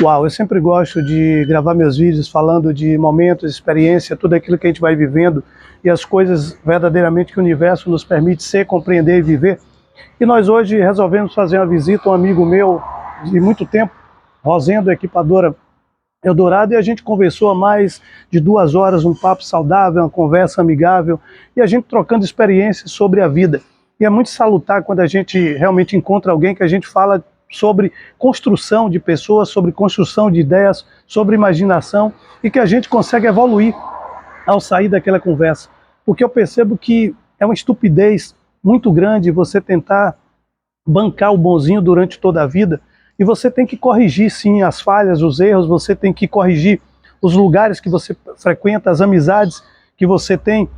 Uau, eu sempre gosto de gravar meus vídeos falando de momentos, experiência, tudo aquilo que a gente vai vivendo e as coisas verdadeiramente que o universo nos permite ser, compreender e viver. E nós hoje resolvemos fazer uma visita a um amigo meu de muito tempo, Rosendo, equipadora Eldorado, e a gente conversou há mais de 2 horas, um papo saudável, uma conversa amigável, e a gente trocando experiências sobre a vida. E é muito salutar quando a gente realmente encontra alguém que a gente fala sobre construção de pessoas, sobre construção de ideias, sobre imaginação, e que a gente consegue evoluir ao sair daquela conversa. Porque eu percebo que é uma estupidez muito grande você tentar bancar o bonzinho durante toda a vida, e você tem que corrigir sim as falhas, os erros, você tem que corrigir os lugares que você frequenta, as amizades que você tem.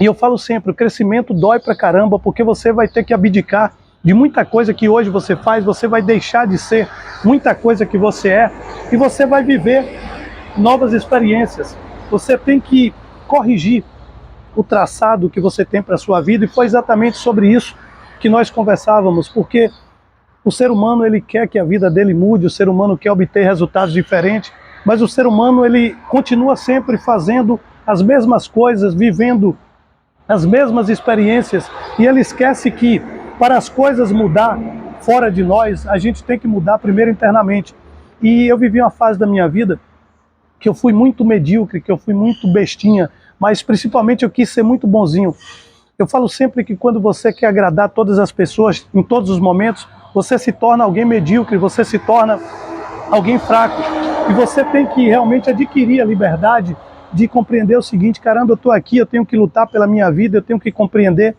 E eu falo sempre, o crescimento dói pra caramba, porque você vai ter que abdicar de muita coisa que hoje você faz, você vai deixar de ser muita coisa que você é, e você vai viver novas experiências. Você tem que corrigir o traçado que você tem para a sua vida, e foi exatamente sobre isso que nós conversávamos, porque o ser humano ele quer que a vida dele mude, o ser humano quer obter resultados diferentes, mas o ser humano ele continua sempre fazendo as mesmas coisas, vivendo as mesmas experiências, e ele esquece que para as coisas mudar fora de nós, a gente tem que mudar primeiro internamente. E eu vivi uma fase da minha vida que eu fui muito medíocre, que eu fui muito bestinha, mas principalmente eu quis ser muito bonzinho. Eu falo sempre que quando você quer agradar todas as pessoas, em todos os momentos, você se torna alguém medíocre, você se torna alguém fraco. E você tem que realmente adquirir a liberdade de compreender o seguinte: caramba, eu estou aqui, eu tenho que lutar pela minha vida, eu tenho que compreender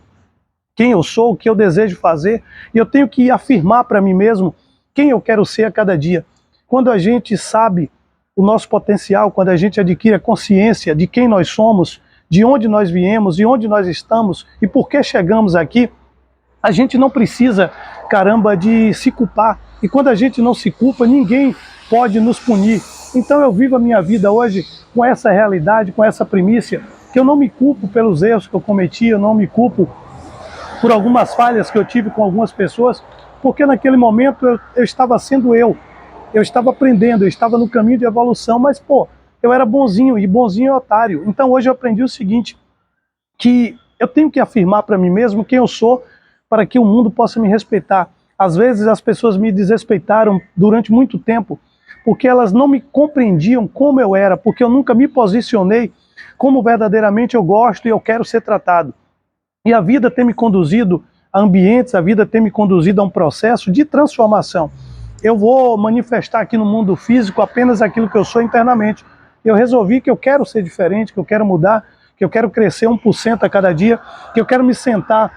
quem eu sou, o que eu desejo fazer, e eu tenho que afirmar para mim mesmo quem eu quero ser a cada dia. Quando a gente sabe o nosso potencial, quando a gente adquire a consciência de quem nós somos, de onde nós viemos, de onde nós estamos e por que chegamos aqui, a gente não precisa, caramba, de se culpar. E quando a gente não se culpa, ninguém pode nos punir. Então eu vivo a minha vida hoje com essa realidade, com essa primícia, que eu não me culpo pelos erros que eu cometi, eu não me culpo por algumas falhas que eu tive com algumas pessoas, porque naquele momento eu estava sendo eu estava aprendendo, eu estava no caminho de evolução, mas pô, eu era bonzinho, e bonzinho é otário. Então hoje eu aprendi o seguinte, que eu tenho que afirmar para mim mesmo quem eu sou, para que o mundo possa me respeitar. Às vezes as pessoas me desrespeitaram durante muito tempo, porque elas não me compreendiam como eu era, porque eu nunca me posicionei como verdadeiramente eu gosto e eu quero ser tratado. E a vida tem me conduzido a ambientes, a vida tem me conduzido a um processo de transformação. Eu vou manifestar aqui no mundo físico apenas aquilo que eu sou internamente. Eu resolvi que eu quero ser diferente, que eu quero mudar, que eu quero crescer 1% a cada dia, que eu quero me sentar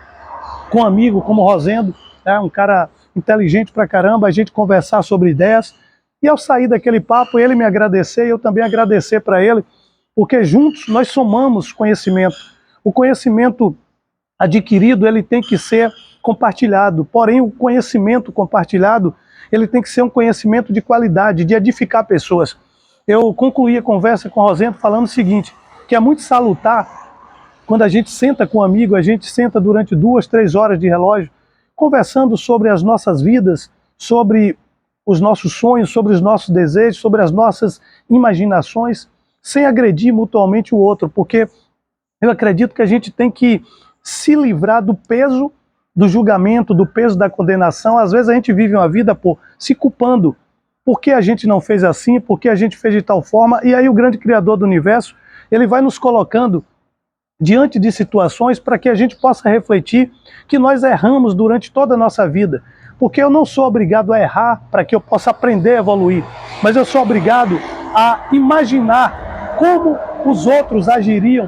com um amigo como Rosendo, né, um cara inteligente pra caramba, a gente conversar sobre ideias, e ao sair daquele papo, ele me agradecer e eu também agradecer para ele, porque juntos nós somamos conhecimento. O conhecimento adquirido, ele tem que ser compartilhado, porém o conhecimento compartilhado, ele tem que ser um conhecimento de qualidade, de edificar pessoas. Eu concluí a conversa com o Rosendo falando o seguinte, que é muito salutar quando a gente senta com um amigo, a gente senta durante 2, 3 horas de relógio, conversando sobre as nossas vidas, sobre os nossos sonhos, sobre os nossos desejos, sobre as nossas imaginações, sem agredir mutuamente o outro, porque eu acredito que a gente tem que se livrar do peso do julgamento, do peso da condenação. Às vezes a gente vive uma vida se culpando. Por que a gente não fez assim? Por que a gente fez de tal forma? E aí o grande Criador do Universo, ele vai nos colocando diante de situações para que a gente possa refletir que nós erramos durante toda a nossa vida. Porque eu não sou obrigado a errar para que eu possa aprender a evoluir, mas eu sou obrigado a imaginar como os outros agiriam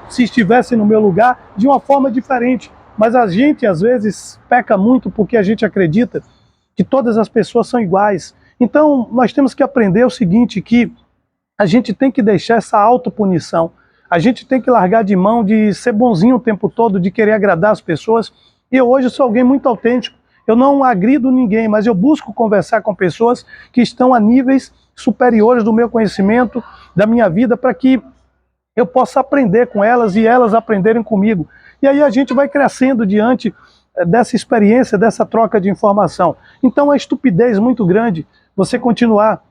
se estivessem no meu lugar de uma forma diferente. Mas a gente às vezes peca muito porque a gente acredita que todas as pessoas são iguais. Então nós temos que aprender o seguinte, que a gente tem que deixar essa autopunição. A gente tem que largar de mão de ser bonzinho o tempo todo, de querer agradar as pessoas. E eu hoje sou alguém muito autêntico. Eu não agrido ninguém, mas eu busco conversar com pessoas que estão a níveis superiores do meu conhecimento, da minha vida, para que eu possa aprender com elas e elas aprenderem comigo. E aí a gente vai crescendo diante dessa experiência, dessa troca de informação. Então é estupidez muito grande você continuar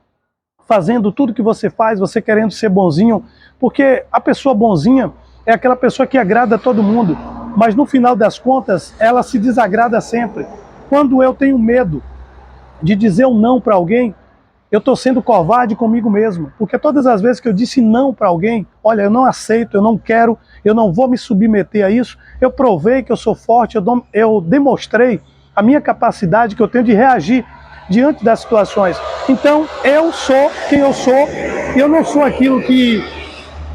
fazendo tudo que você faz, você querendo ser bonzinho, porque a pessoa bonzinha é aquela pessoa que agrada a todo mundo, mas no final das contas, ela se desagrada sempre. Quando eu tenho medo de dizer um não para alguém, eu estou sendo covarde comigo mesmo, porque todas as vezes que eu disse não para alguém, olha, eu não aceito, eu não quero, eu não vou me submeter a isso, eu provei que eu sou forte, eu demonstrei a minha capacidade que eu tenho de reagir diante das situações. Então, eu sou quem eu sou, e eu não sou aquilo que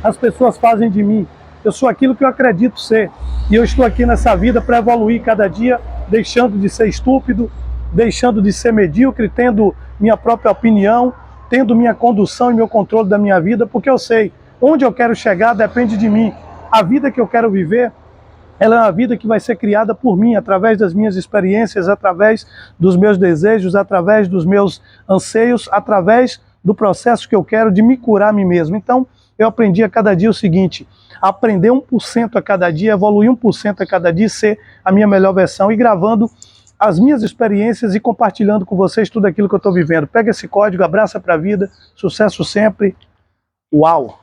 as pessoas fazem de mim, eu sou aquilo que eu acredito ser, e eu estou aqui nessa vida para evoluir cada dia, deixando de ser estúpido, deixando de ser medíocre, tendo minha própria opinião, tendo minha condução e meu controle da minha vida, porque eu sei, onde eu quero chegar depende de mim. A vida que eu quero viver, ela é uma vida que vai ser criada por mim, através das minhas experiências, através dos meus desejos, através dos meus anseios, através do processo que eu quero de me curar a mim mesmo. Então, eu aprendi a cada dia o seguinte: aprender 1% a cada dia, evoluir 1% a cada dia, ser a minha melhor versão, e gravando as minhas experiências e compartilhando com vocês tudo aquilo que eu estou vivendo. Pega esse código, abraça para a vida, sucesso sempre. Uau!